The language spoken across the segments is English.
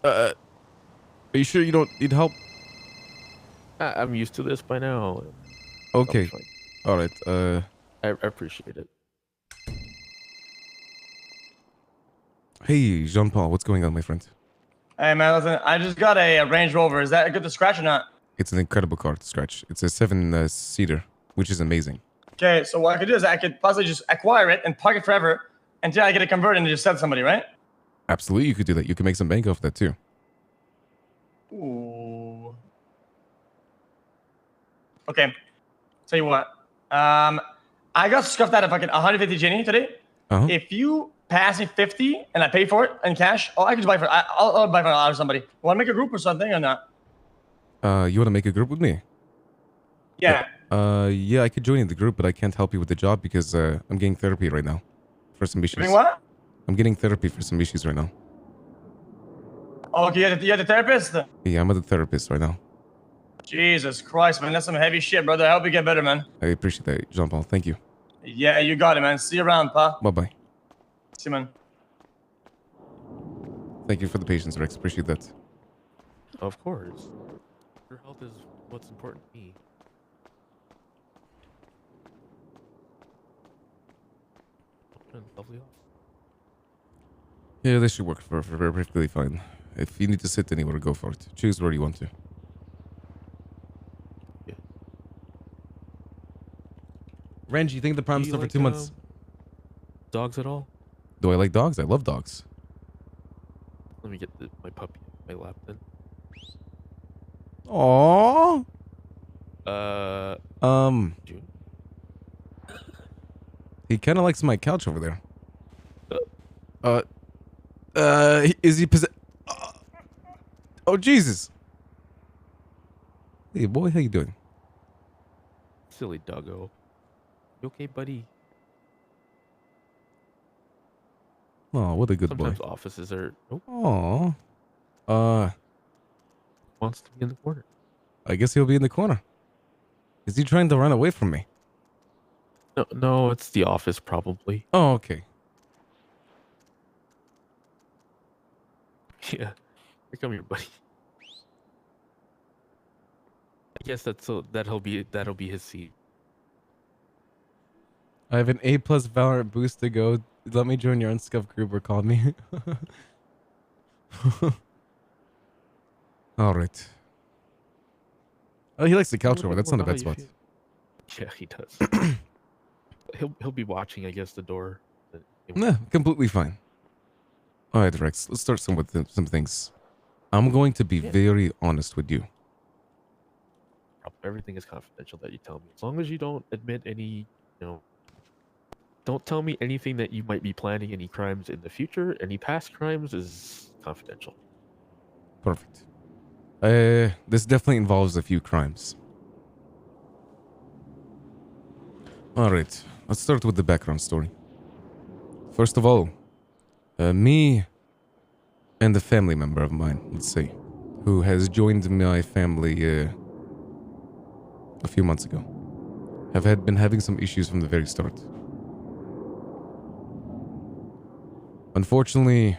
Are you sure you don't need help? I'm used to this by now. I'll be Okay. fine. All right. I appreciate it. Hey, Jean-Paul, what's going on, my friend? Hey man, listen, I just got a Range Rover. Is that good to scratch or not? It's an incredible car to scratch. It's a seven-seater, which is amazing. Okay, so what I could do is I could possibly just acquire it and park it forever until I get it converted and just sell to somebody, right? Absolutely, you could do that. You can make some bank off that too. Ooh. Okay. Tell you what. I got scuffed out of fucking 150 Jenny today. Uh-huh. If you pass me 50 and I pay for it in cash, oh, I can just buy for. I'll buy for out of somebody. Want to make a group or something or not? You want to make a group with me? Yeah. Yeah, I could join in the group, but I can't help you with the job because I'm getting therapy right now for some issues. Doing what? I'm getting therapy for some issues right now. Oh, okay, you're the therapist. Yeah, I'm a therapist right now. Jesus Christ, man, that's some heavy shit, brother. I hope you get better, man. I appreciate that, Jean-Paul. Thank you. Yeah, you got it, man. See you around, pa. Bye-bye. See you, man. Thank you for the patience, Rex. Appreciate that. Of course. Your health is what's important to me. Lovely off. Yeah, this should work for perfectly fine. If you need to sit anywhere, go for it. Choose where you want to. Yeah. Range, you think the prime's still for 2 months? Dogs at all? Do I like dogs? I love dogs. Let me get my puppy on my lap then. Aww. June? He kind of likes my couch over there. Is he possessed? Oh, Jesus. Hey, boy, how you doing? Silly doggo. You okay, buddy? Oh, what a good Sometimes boy. offices are... Oh. Wants to be in the corner. I guess he'll be in the corner. Is he trying to run away from me? No, it's the office probably. Oh, okay. Yeah. Here come your buddy. I guess that'll be his seat. I have an A+ Valorant boost to go. Let me join your unscuffed group or call me. All right. Oh, he likes the couch over. That's not a bad spot. Yeah, he does. he'll be watching, I guess, the door. Nah, completely fine. All right, Rex. Let's start with some things. I'm going to be very honest with you. Everything is confidential that you tell me. As long as you don't admit any, don't tell me anything that you might be planning any crimes in the future. Any past crimes is confidential. Perfect. This definitely involves a few crimes. All right. Let's start with the background story. First of all, me and a family member of mine, let's say, who has joined my family a few months ago, have been having some issues from the very start. Unfortunately,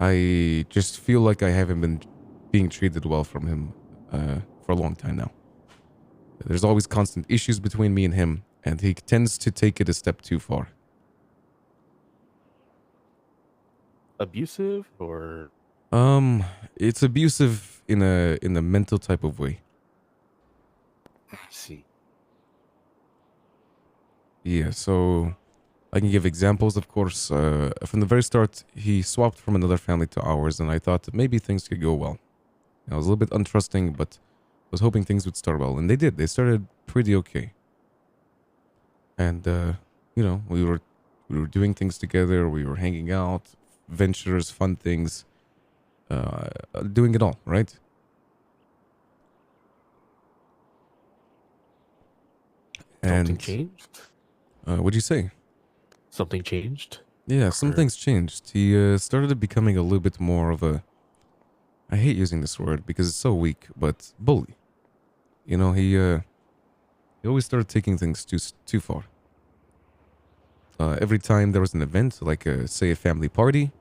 I just feel like I haven't been being treated well from him for a long time now. There's always constant issues between me and him, and he tends to take it a step too far. Abusive or? It's abusive in a mental type of way. I see. Yeah, so I can give examples, of course. From the very start, he swapped from another family to ours, and I thought that maybe things could go well. I was a little bit untrusting, but was hoping things would start well, and they did. They started pretty okay. And we were doing things together. We were hanging out, ventures, fun things, doing it all, right? Something changed? What'd you say? Something changed? Yeah, some things changed. He started becoming a little bit more of a, I hate using this word because it's so weak, but bully. You know, he always started taking things too far. every time there was an event, like say a family party,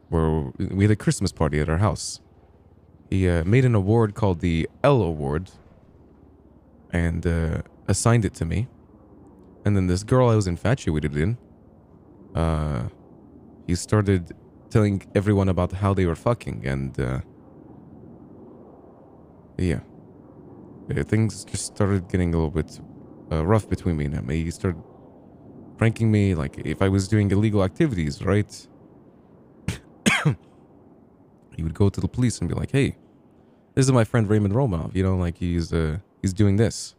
where we had a Christmas party at our house, he made an award called the L Award and assigned it to me. And then this girl I was infatuated in, he started telling everyone about how they were fucking, and yeah. Things just started getting a little bit rough between me and him. He started pranking me, like if I was doing illegal activities, right? He would go to the police and be like, "Hey, this is my friend Raymond Romov. You know, like he's doing this,"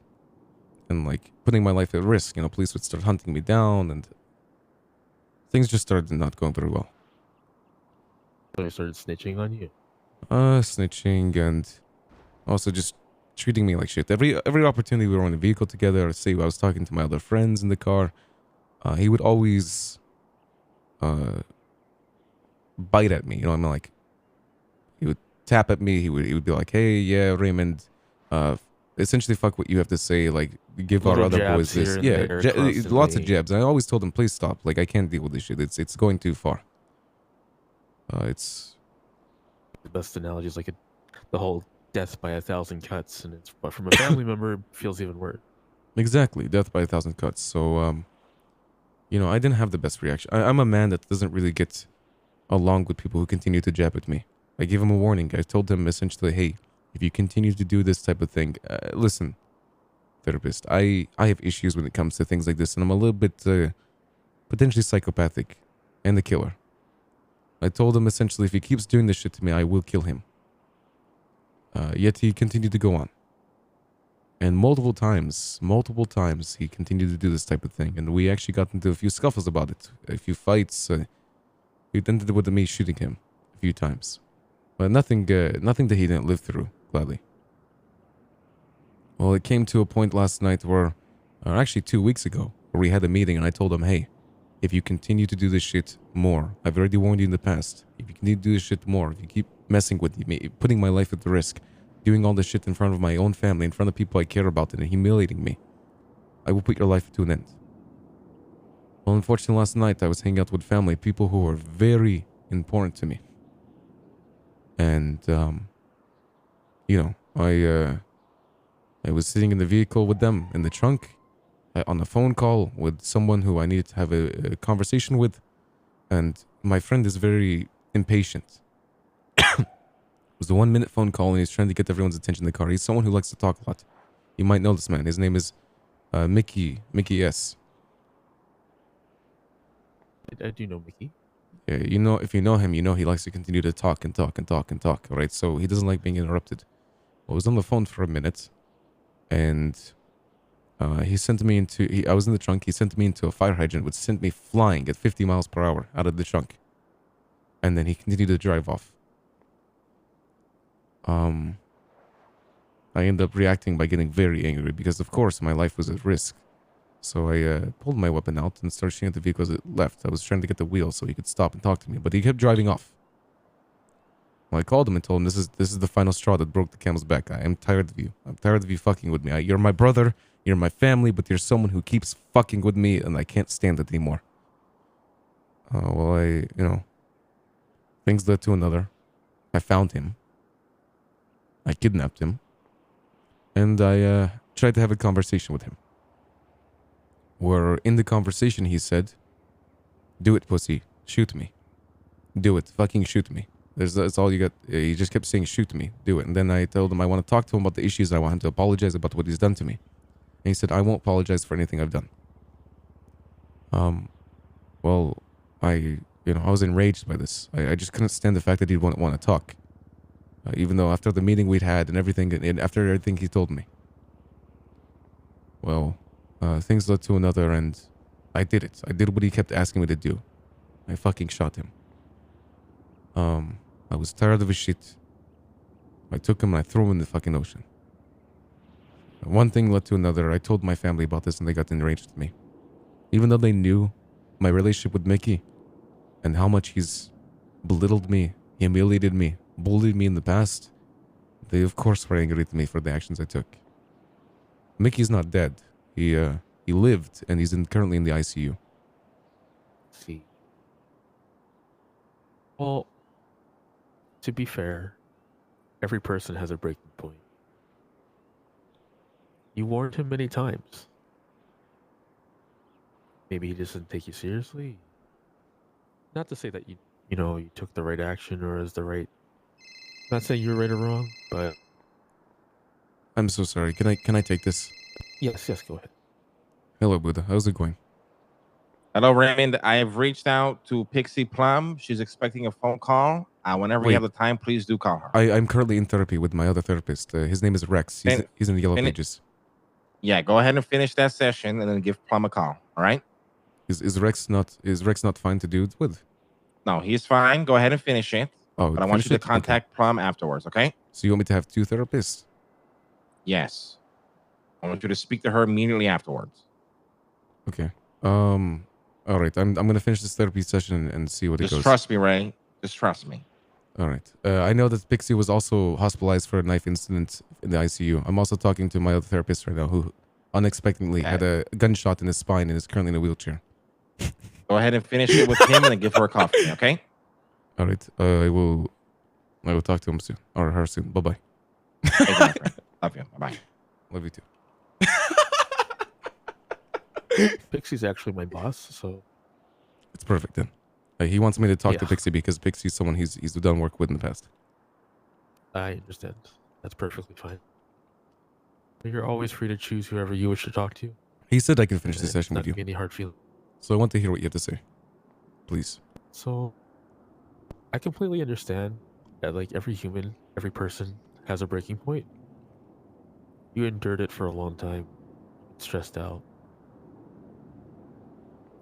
and like putting my life at risk. You know, police would start hunting me down, and things just started not going very well. So they started snitching on you. Snitching and also just treating me like shit. Every opportunity we were on a vehicle together, or say I was talking to my other friends in the car, he would always bite at me. You know what I mean? Like he would tap at me. He would be like, "Hey, yeah, Raymond, essentially fuck what you have to say. Like give our other boys this." Yeah, lots of jabs. And I always told him, "Please stop. Like I can't deal with this shit. It's going too far." It's The best analogy is like the whole death by 1,000 cuts, and it's but from a family member it feels even worse. exactly death by 1,000 cuts. So you know, I didn't have the best reaction. I'm a man that doesn't really get along with people who continue to jab at me. I gave him a warning. I told him essentially, "Hey, if you continue to do this type of thing, listen, therapist, I have issues when it comes to things like this, and I'm a little bit potentially psychopathic and a killer." I told him essentially, if he keeps doing this shit to me, I will kill him. Yet he continued to go on. And multiple times, he continued to do this type of thing. And we actually got into a few scuffles about it. A few fights. It ended with me shooting him a few times. But nothing that he didn't live through, gladly. Well, it came to a point last night where, or actually 2 weeks ago, where we had a meeting and I told him, "Hey, if you continue to do this shit more, I've already warned you in the past. If you continue to do this shit more, if you keep messing with me, putting my life at risk, doing all this shit in front of my own family, in front of people I care about, and humiliating me, I will put your life to an end." Well, unfortunately, last night I was hanging out with family, people who were very important to me. And, you know, I was sitting in the vehicle with them in the trunk, on a phone call with someone who I needed to have a conversation with, and my friend is very impatient. It was a 1-minute phone call, and he's trying to get everyone's attention in the car. He's someone who likes to talk a lot. You might know this man. His name is Mickey S. I do know Mickey. Yeah, you know, if you know him, you know he likes to continue to talk and talk and talk and talk, right? So he doesn't like being interrupted. I was on the phone for a minute, and he sent me into, I was in the trunk, he sent me into a fire hydrant, which sent me flying at 50 miles per hour out of the trunk. And then he continued to drive off. I ended up reacting by getting very angry because, of course, my life was at risk. So I pulled my weapon out and started shooting at the vehicle as it left. I was trying to get the wheel so he could stop and talk to me, but he kept driving off. Well, I called him and told him, this is the final straw that broke the camel's back. I am tired of you. I'm tired of you fucking with me. You're my brother, you're my family, but you're someone who keeps fucking with me, and I can't stand it anymore. Well, things led to another. I found him. I kidnapped him. And I tried to have a conversation with him. Where in the conversation he said, "Do it, pussy. Shoot me. Do it. Fucking shoot me." That's all you got. He just kept saying, "Shoot me. Do it." And then I told him I want to talk to him about the issues. I want him to apologize about what he's done to me. And he said, "I won't apologize for anything I've done." Well, I was enraged by this. I just couldn't stand the fact that he wouldn't want to talk. Even though after the meeting we'd had and everything, and after everything he told me. Well, things led to another, and I did it. I did what he kept asking me to do. I fucking shot him. I was tired of his shit. I took him and I threw him in the fucking ocean. One thing led to another. I told my family about this and they got enraged with me. Even though they knew my relationship with Mickey and how much he's belittled me, humiliated me, bullied me in the past, they of course were angry with me for the actions I took. Mickey's not dead. He lived and he's currently in the ICU. Well, to be fair, every person has a breaking point. You warned him many times. Maybe he just didn't take you seriously. Not to say that you took the right action or is the right. Not saying you're right or wrong, but I'm so sorry. Can I take this? yes, go ahead. Hello, Buddha. How's it going? Hello, Raymond. I have reached out to Pixie Plum. She's expecting a phone call. Whenever you Wait. have the time, please do call her. I'm currently in therapy with my other therapist. His name is Rex. He's in the yellow pages. Yeah, go ahead and finish that session and then give Plum a call. All right? Is Rex not fine to do it with? No, he's fine. Go ahead and finish it. Oh, But I want finish you to it? Okay. contact Plum afterwards, okay? So you want me to have 2 therapists? Yes. I want you to speak to her immediately afterwards. Okay. All right. I'm gonna finish this therapy session and see what it goes. Just trust me, Ray. Just trust me. All right. I know that Pixie was also hospitalized for a knife incident in the ICU. I'm also talking to my other therapist right now who unexpectedly had a gunshot in his spine and is currently in a wheelchair. Go ahead and finish it with him and then give her a call for me, okay? All right. I will talk to him soon or her soon. Bye-bye. Thank you, my friend. Love you. Bye-bye. Love you too. Pixie's actually my boss, so It's perfect then. He wants me to talk to Yeah. Pixie because Pixie's someone he's done work with in the past. I understand. That's perfectly fine. You're always free to choose whoever you wish to talk to. He said I can finish the It's session not with you. gonna be any hard feeling. So I want to hear what you have to say. Please. So, I completely understand that like every human, every person has a breaking point. You endured it for a long time, stressed out.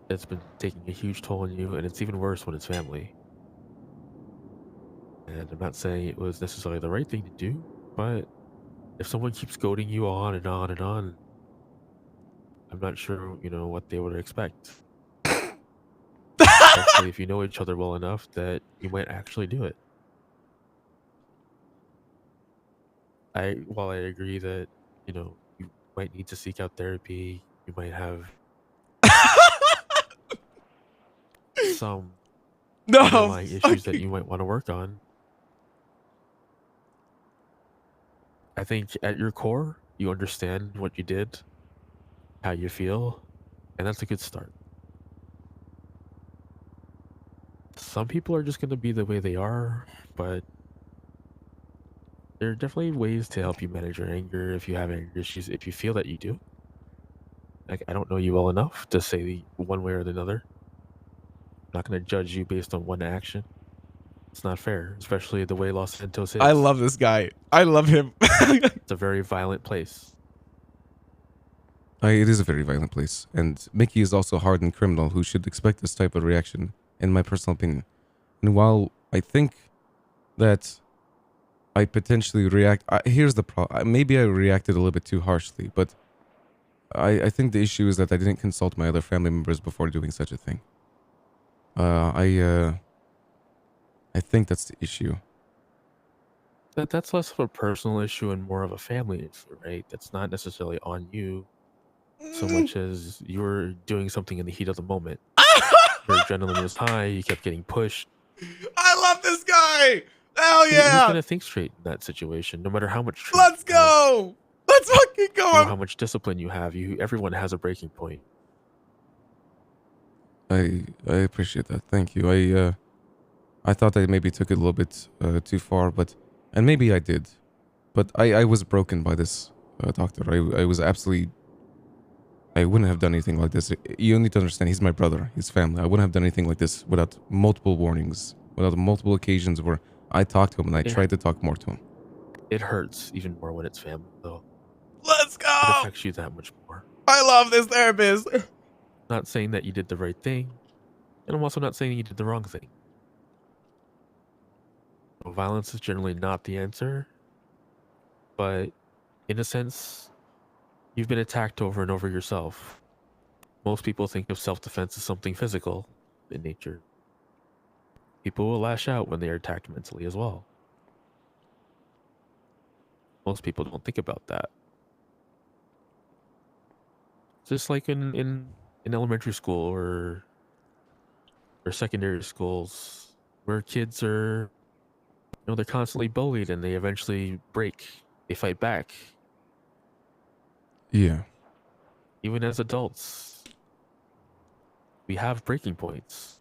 It's been taking a huge toll on you, and it's even worse when it's family. And I'm not saying it was necessarily the right thing to do, but if someone keeps goading you on and on and on, I'm not sure, what they would expect. Especially if you know each other well enough that you might actually do it. While I agree that, you might need to seek out therapy, you might have some underlying issues that you might want to work on. I think at your core, you understand what you did, how you feel, and that's a good start. Some people are just going to be the way they are, but there are definitely ways to help you manage your anger if you have anger issues, if you feel that you do. Like, I don't know you well enough to say one way or the other. I'm not going to judge you based on one action. It's not fair, especially the way Los Santos is. I love this guy. I love him. It's a very violent place. It is a very violent place, and Mickey is also a hardened criminal who should expect this type of reaction, in my personal opinion. And while I think that I potentially react, here's the problem. Maybe I reacted a little bit too harshly, but I think the issue is that I didn't consult my other family members before doing such a thing. I think that's the issue. That's less of a personal issue and more of a family issue, right? That's not necessarily on you so much as you were doing something in the heat of the moment. Your adrenaline was high, you kept getting pushed. I love this guy! Hell Who's gonna think straight in that situation, no matter how much truth Let's you have, go! Let's fucking go! or how much discipline you have? Everyone has a breaking point. I appreciate that. Thank you. I thought I maybe took it a little bit too far, and maybe I did. But I was broken by this doctor. I was absolutely... I wouldn't have done anything like this. You need to understand, he's my brother, his family. I wouldn't have done anything like this without multiple warnings, without multiple occasions where I talked to him and I tried to talk more to him. It hurts even more when it's family, though. Let's It go! affects you that much more. I love this therapist! Not saying that you did the right thing, and I'm also not saying you did the wrong thing. Violence is generally not the answer, but in a sense, you've been attacked over and over yourself. Most people think of self-defense as something physical in nature. People will lash out when they are attacked mentally as well. Most people don't think about that. Just like in elementary school or secondary schools, where kids are, they're constantly bullied and they eventually break. They fight back. Yeah. Even as adults, we have breaking points.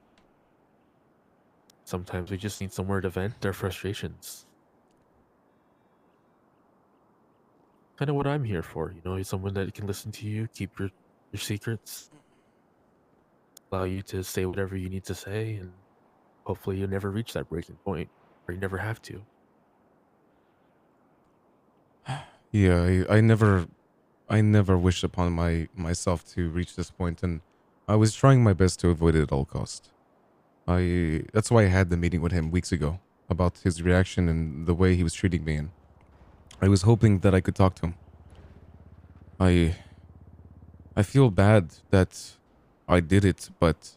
Sometimes we just need somewhere to vent our frustrations. Kind of what I'm here for, someone that can listen to you, keep your secrets, allow you to say whatever you need to say, and hopefully you'll never reach that breaking point, or you never have to. Yeah, I never wished upon myself to reach this point, and I was trying my best to avoid it at all cost. That's why I had the meeting with him weeks ago about his reaction and the way he was treating me, and I was hoping that I could talk to him. I feel bad that I did it, but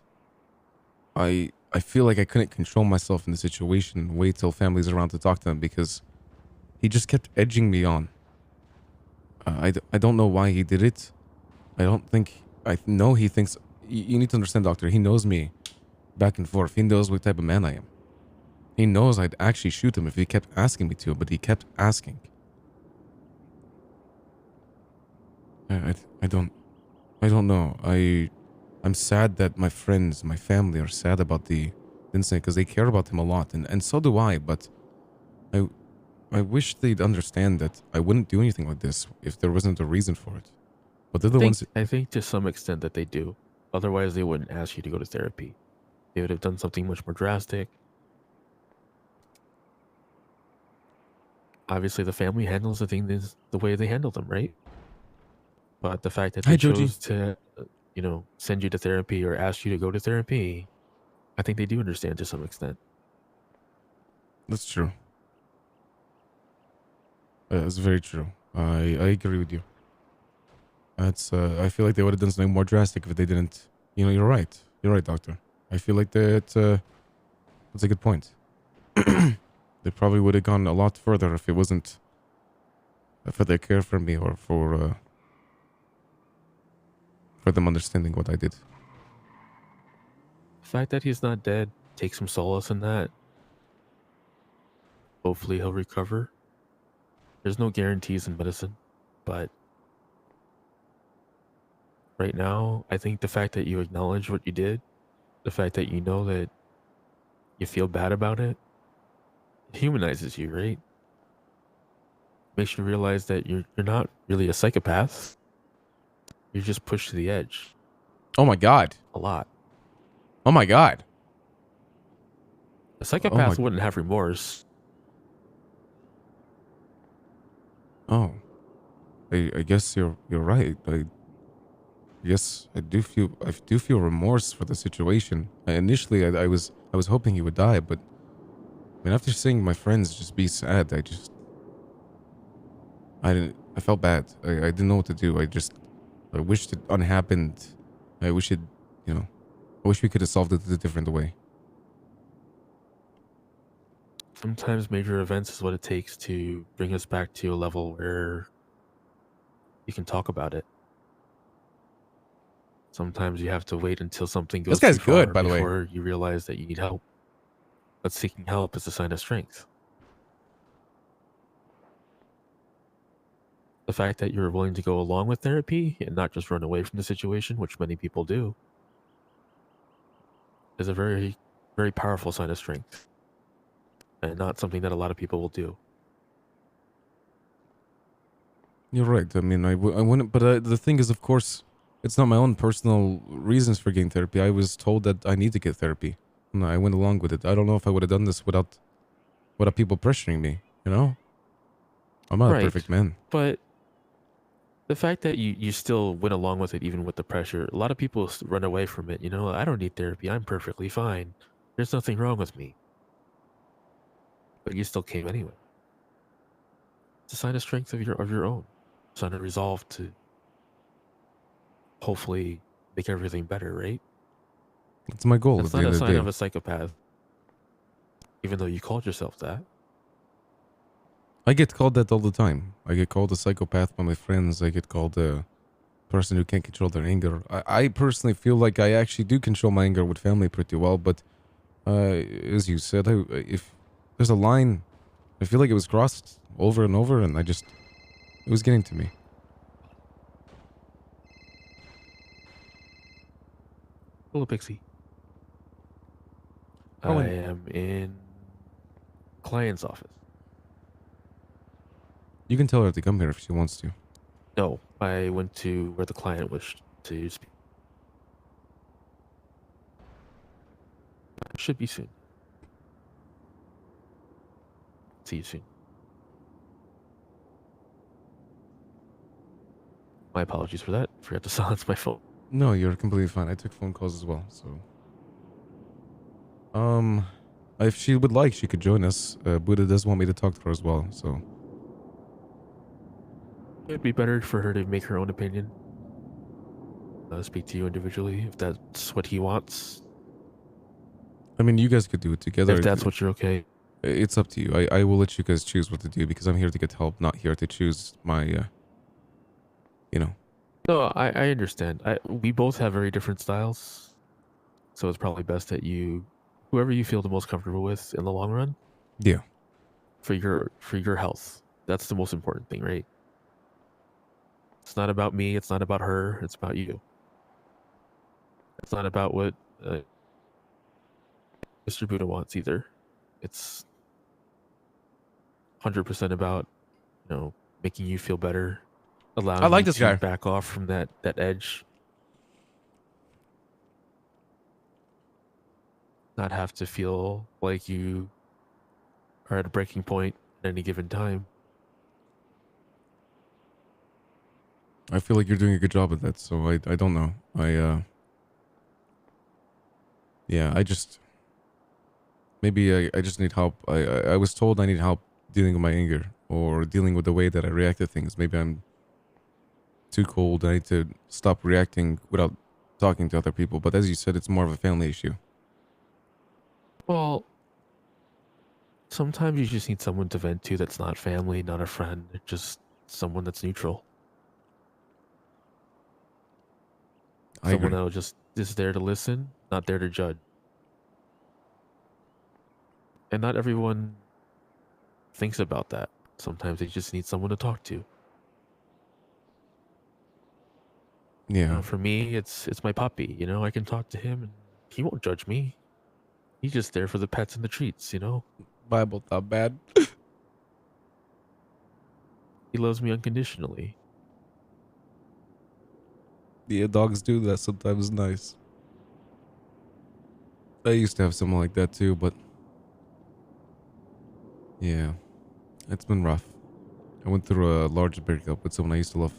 I feel like I couldn't control myself in the situation and wait till family's around to talk to them because he just kept edging me on. I don't know why he did it. I know he thinks, you need to understand, doctor, he knows me back and forth. He knows what type of man I am. He knows I'd actually shoot him if he kept asking me to, but he kept asking. I don't know. I'm sad that my friends, my family are sad about the incident because they care about him a lot, and so do I, but I wish they'd understand that I wouldn't do anything like this if there wasn't a reason for it. But they're the ones. I think to some extent that they do. Otherwise, they wouldn't ask you to go to therapy. They would have done something much more drastic. Obviously, the family handles the things the way they handle them, right? But the fact that they chose to, send you to therapy or ask you to go to therapy, I think they do understand to some extent. That's true. That's very true. I agree with you. That's I feel like they would have done something more drastic if they didn't. You're right. You're right, doctor. I feel like that's a good point. They probably would have gone a lot further if it wasn't for their care for me or for them understanding what I did. The fact that he's not dead, take some solace in that. Hopefully he'll recover. There's no guarantees in medicine, but right now, I think the fact that you acknowledge what you did, the fact that you know that you feel bad about it, humanizes you, right? Makes you realize that you're not really a psychopath. You're just pushed to the edge. Oh my god. A lot. Oh my god. A psychopath wouldn't have remorse. Oh. I guess you're right. I guess I do feel remorse for the situation. Initially I was hoping he would die, but after seeing my friends just be sad, I felt bad. I didn't know what to do. I wished it unhappened. I wish we could have solved it a different way. Sometimes major events is what it takes to bring us back to a level where you can talk about it. Sometimes you have to wait until something goes This guy's too far good, by the way. before you realize that you need help. But seeking help is a sign of strength. The fact that you're willing to go along with therapy and not just run away from the situation, which many people do, is a very, very powerful sign of strength. And not something that a lot of people will do. You're right. I wouldn't. But the thing is, of course, it's not my own personal reasons for getting therapy. I was told that I need to get therapy, and I went along with it. I don't know if I would have done this without people pressuring me. I'm not a perfect man. But the fact that you still went along with it, even with the pressure, a lot of people run away from it. I don't need therapy. I'm perfectly fine. There's nothing wrong with me. But you still came anyway. It's a sign of strength of your own. A sign of resolve to hopefully make everything better, right? That's my goal. That's not a sign of a psychopath. Even though you called yourself that. I get called that all the time. I get called a psychopath by my friends. I get called a person who can't control their anger. I personally feel like I actually do control my anger with family pretty well, but As you said, if there's a line, I feel like it was crossed over and over, and it was getting to me. Hello, Pixie. Oh, I and am in client's office. you can tell her to come here if she wants to. No, I went to where the client wished to speak. Should be soon. See you soon. My apologies for that. Forgot to silence my phone. No, you're completely fine. I took phone calls as well, so. If she would like, she could join us. Buddha does want me to talk to her as well, so. It'd be better for her to make her own opinion. Speak to you individually if that's what he wants. I mean, you guys could do it together. If that's what you're okay. It's up to you. I will let you guys choose what to do because I'm here to get help, not here to choose my, you know. No, I understand. We both have very different styles, so it's probably best that whoever you feel the most comfortable with in the long run. Yeah. For your health, that's the most important thing, right? It's not about me. It's not about her. It's about you. It's not about what Mr. Buddha wants either. It's 100% about making you feel better, allowing I like you this to guy. back off from that edge, not have to feel like you are at a breaking point at any given time. I feel like you're doing a good job at that, so I don't know. Yeah, maybe I just need help. I was told I need help dealing with my anger or dealing with the way that I react to things. Maybe I'm too cold. I need to stop reacting without talking to other people. But as you said, it's more of a family issue. Well, sometimes you just need someone to vent to that's not family, not a friend, just someone that's neutral. I Someone agree. that will just is there to listen, not there to judge. And not everyone thinks about that. Sometimes they just need someone to talk to. Yeah. For me, it's my puppy. I can talk to him, and he won't judge me. He's just there for the pets and the treats. Bible not bad. He loves me unconditionally. Yeah, dogs do that sometimes. Nice. I used to have someone like that too, but yeah, it's been rough. I went through a large breakup with someone I used to love.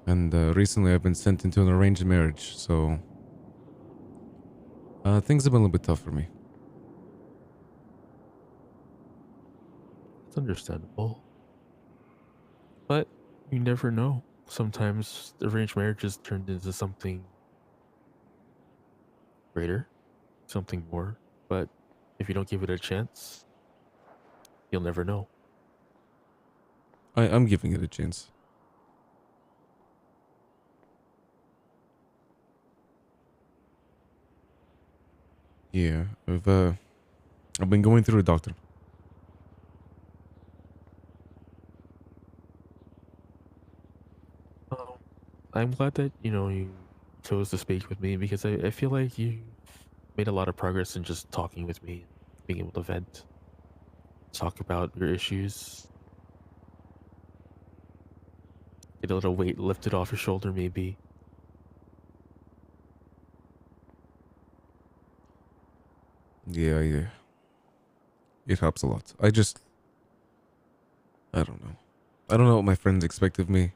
And recently I've been sent into an arranged marriage, so things have been a little bit tough for me. It's understandable. But you never know. Sometimes arranged marriages turned into something greater, something more. But if you don't give it a chance, you'll never know. I'm giving it a chance. Yeah, I've been going through a doctor. I'm glad that, you chose to speak with me because I feel like you made a lot of progress in just talking with me, being able to vent, talk about your issues, get a little weight lifted off your shoulder, maybe. Yeah. It helps a lot. I don't know. I don't know what my friends expect of me.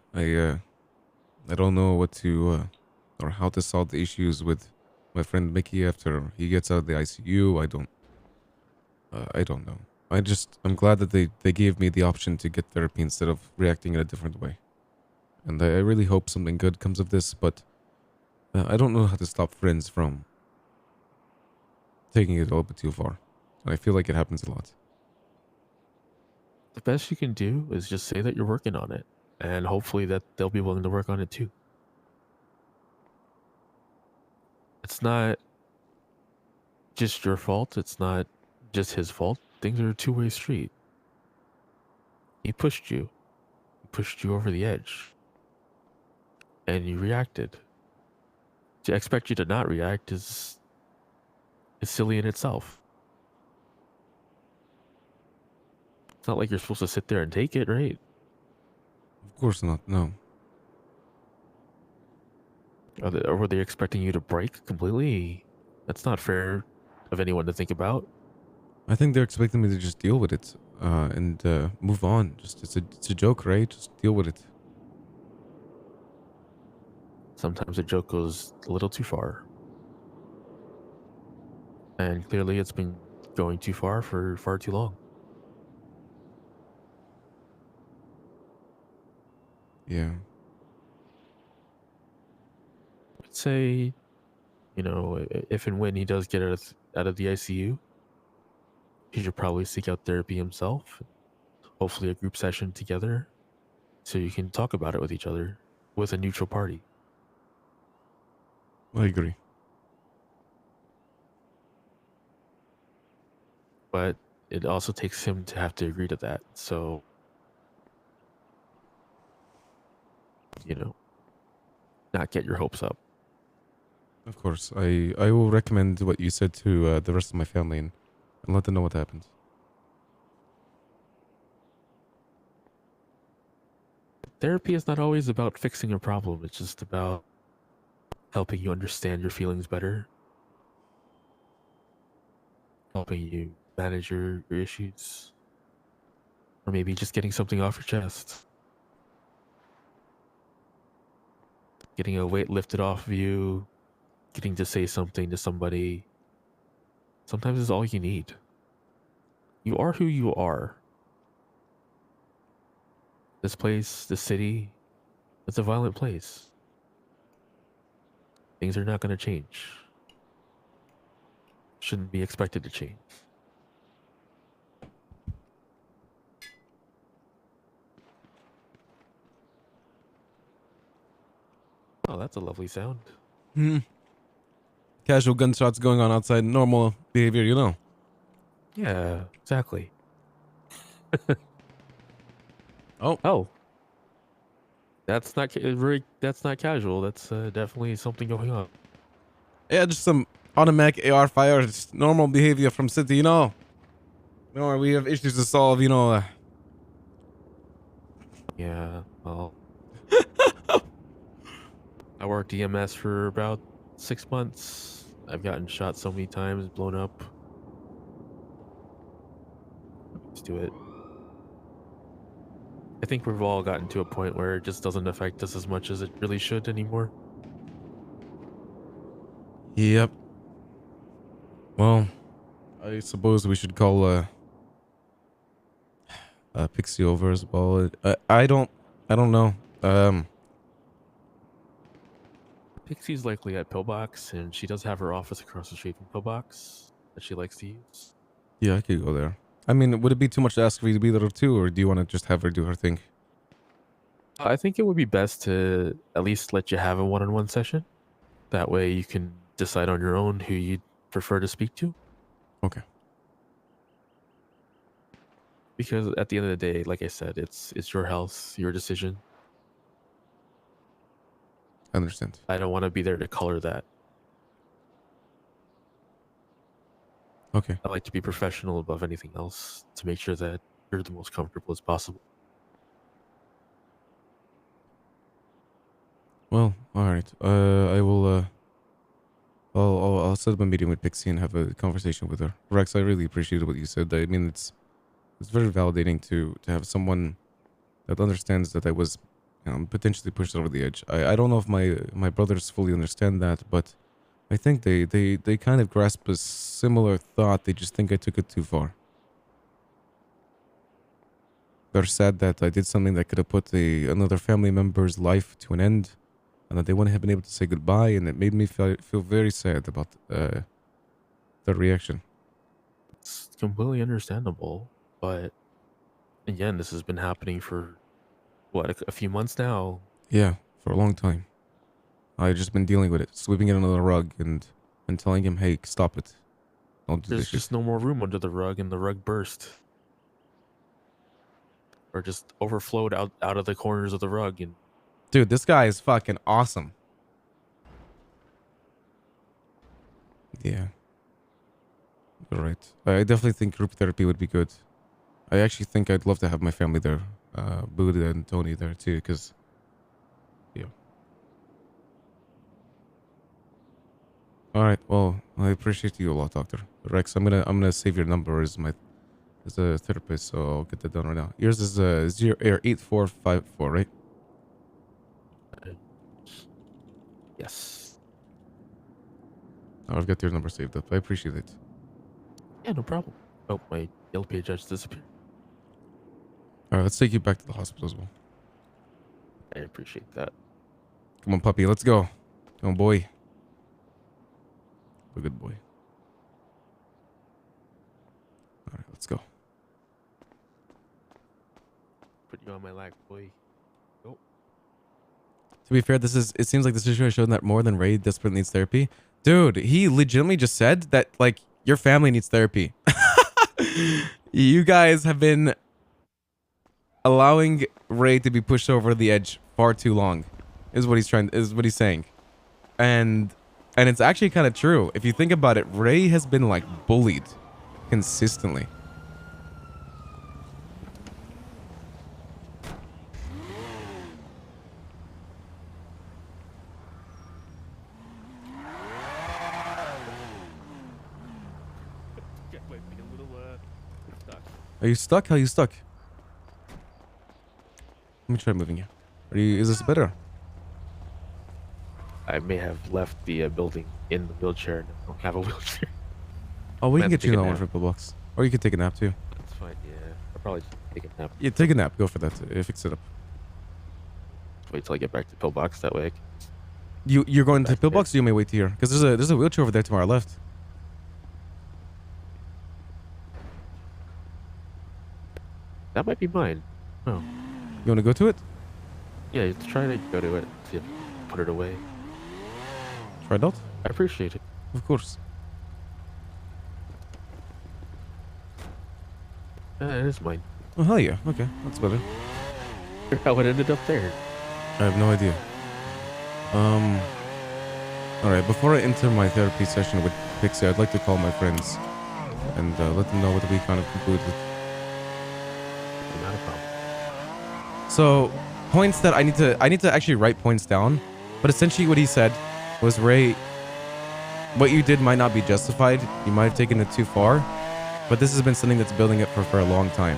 I don't know what to, or how to solve the issues with my friend Mickey after he gets out of the ICU. I don't know. I'm glad that they gave me the option to get therapy instead of reacting in a different way. And I really hope something good comes of this, but I don't know how to stop friends from taking it a little bit too far. And I feel like it happens a lot. The best you can do is just say that you're working on it, and hopefully that they'll be willing to work on it too. It's not just your fault. It's not just his fault. Things are a two-way street. He pushed you. He pushed you over the edge. And you reacted. To expect you to not react is silly in itself. It's not like you're supposed to sit there and take it, right? Of course not. No. Or were they expecting you to break completely? That's not fair of anyone to think about. I think they're expecting me to just deal with it and move on. Just it's a joke, right? Just deal with it. Sometimes a joke goes a little too far. And clearly it's been going too far for far too long. Yeah. I'd say, you know, if and when he does get out of the ICU, he should probably seek out therapy himself. Hopefully a group session together so you can talk about it with each other with a neutral party. I agree. But it also takes him to have to agree to that. So, you know, not get your hopes up. Of course. I will recommend what you said to the rest of my family and let them know what happens. Therapy is not always about fixing a problem. It's just about helping you understand your feelings better, helping you manage your issues, or maybe just getting something off your chest, getting a weight lifted off of you, getting to say something to somebody. Sometimes it's all you need. You are who you are. This place, this city, it's a violent place. Things are not going to change. Shouldn't be expected to change. Oh, that's a lovely sound. Hmm. Casual gunshots going on outside. Normal behavior, you know. Yeah, exactly. Oh. Oh. That's not that's not casual. That's definitely something going on. Yeah, just some automatic AR fire. Just normal behavior from city, you know. No, we have issues to solve, you know. Yeah, well. I worked EMS for about 6 months. I've gotten shot so many times, blown up. Let's do it. I think we've all gotten to a point where it just doesn't affect us as much as it really should anymore. Yep. Well, I suppose we should call Pixie over as well. I don't know. Pixie's likely at Pillbox, and she does have her office across the street from Pillbox that she likes to use. Yeah, I could go there. I mean, would it be too much to ask for you to be there too, or do you want to just have her do her thing? I think it would be best to at least let you have a one-on-one session. That way you can decide on your own who you'd prefer to speak to. Okay. Because at the end of the day, like I said, it's your health, your decision. I understand. I don't want to be there to color that. Okay. I like to be professional above anything else to make sure that you're the most comfortable as possible. Well, all right. I will. I'll set up a meeting with Pixie and have a conversation with her. Rex, I really appreciated what you said. I mean, it's very validating to have someone that understands that I was, potentially pushed over the edge. I don't know if my brothers fully understand that, but I think they kind of grasp a similar thought. They just think I took it too far. They're sad that I did something that could have put another family member's life to an end, and that they wouldn't have been able to say goodbye, and it made me feel very sad about their reaction. It's completely understandable, but again, this has been happening for what, a few months now. Yeah, for a long time. I've just been dealing with it, sweeping it under the rug and telling him, hey, stop it. Don't do There's this shit. just no more room under the rug, and the rug burst, or just overflowed out of the corners of the rug. And Dude, this guy is fucking awesome. Yeah. You're right. I definitely think group therapy would be good. I actually think I'd love to have my family there. Buddha and Tony there too, because yeah. Alright, well, I appreciate you a lot, Doctor. Rex, I'm gonna save your number as a therapist, so I'll get that done right now. Yours is 8454, right? yes, Oh, I've got your number saved up. I appreciate it. yeah, no problem. Oh, my yellow page just disappeared. Alright, let's take you back to the hospital as well. I appreciate that. Come on, puppy, let's go. Come on, boy. A good boy. Alright, let's go. Put you on my lap, boy. Oh, To be fair, it seems like this issue has shown that more than Ray desperately needs therapy. Dude, he legitimately just said that, like, your family needs therapy. You guys have been allowing Ray to be pushed over the edge far too long, is what he's saying. And it's actually kind of true. If you think about it, Ray has been, like, bullied consistently. might be a little stuck. Are you stuck? How are you stuck? Let me try moving you. Is this better? I may have left the building in the wheelchair. And I don't have a wheelchair. Oh, we I can have get to you take a that one nap. for pillbox. Or you can take a nap too. That's fine. Yeah, I'll probably just take a nap. Yeah, take a nap. Go for that. Fix it up. Wait till I get back to pillbox. That way. You're going to Back there. pillbox, or you may wait here because there's a wheelchair over there to our left. That might be mine. Oh, You want to go to it? yeah. Let's try to go to it. See if I can put it away. Try it out. I appreciate it. Of course. It is mine. Oh hell yeah. Okay, that's better. How it ended up there. I have no idea. All right. Before I enter my therapy session with Pixie, I'd like to call my friends and let them know what we kind of concluded. Not a problem. So, points that I need to actually write points down. But essentially, what he said was, Ray, what you did might not be justified. You might have taken it too far. But this has been something that's building up for a long time.